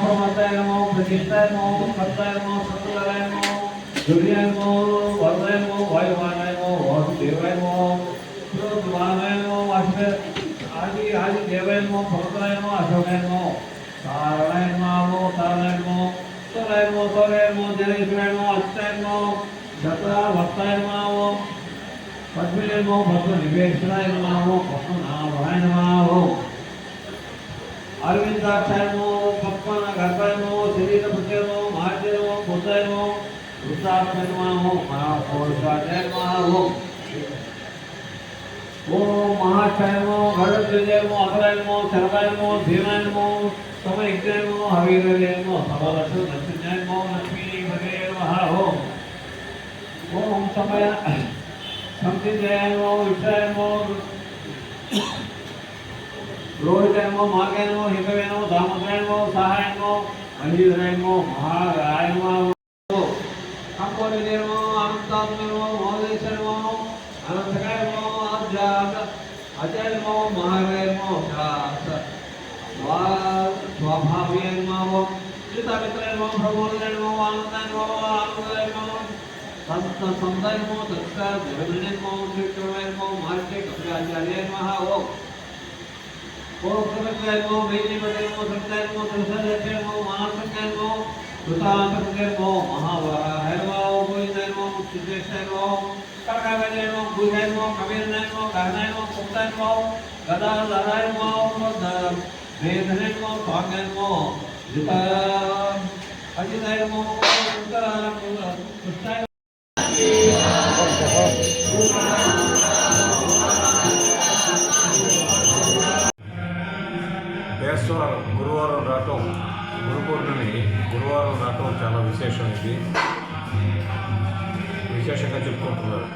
परमात्माय नमो प्रतिष्ठाय नमो कर्ताय नमो सत्ताय नमो सूर्याय नमो वरुणाय नमो वायुवानाय नमो वासुदेवाय नमो रुद्रवानाय नमो आदि देवाय नमो भगवाय नमो अशोकाय नमो तारणाय नमो तारणाय नमो तोराय नमो जनेश्वराय नमो अच्युताय नमो दत्ता भक्ताय नमो पद्मिने नमो भद्रनिवेशनाय नमो पद्मनाभाय नमो अरविंदाक्षाय नमो पद्मनाभाय नमो शरीरपुत्रे नमो महाजय नमो बुद्धाय नमो रुद्रात्मने नमो महापुरुषाय नमो ओम महाक्षाय नमो गरुड़ध्वजाय नमो अतराय नमो शरदाय नमो भीमाय नमो समयज्ञाय नमो हवीराय नमो सर्वदर्शन नरसिंहाय नमो लक्ष्मी भगे नमः ओम समय संसिद्धाय नमो विष्णाय नमो रोहिताय नमो मार्गाय नमो हितवे नमो दामोदराय नमो सहाय नमो मंजीराय नमो महाराय नमो कंपोलिदे नमो अनंतात्मे नमो महोदयेश्वर नमो अनंतकाय नमो अजय नमो महाराय नमो स्वाभावियाय नमो चित्तमित्राय नमो भगवानाय नमो आनंदाय नमो संत संदाय नमो तत्कार देवने नमो कृष्णाय नमो मार्गे कपिलाचार्याय नमः ओम प्रभुत्वाय नमो वैदिकाय नमो सत्याय नमो संसाराय नमो महासंख्याय नमो सुतांतकाय नमो महावराय नमो गोविंदाय नमो सिद्धेशाय नमो कर्कावाय नमो गुहाय नमो कबीरनाय नमो गहनाय नमो कुप्ताय नमो गदाधराय नमो वेदनाय नमो स्वाज्ञाय नमो जिता अजिताय नमो उत्तराय नमो कृष्णाय బేస్తవారం గురువారం రావటం గురు పౌర్ణమి గురువారం రావటం చాలా విశేషం. ఇది విశేషంగా చెప్పుకుంటున్నారు.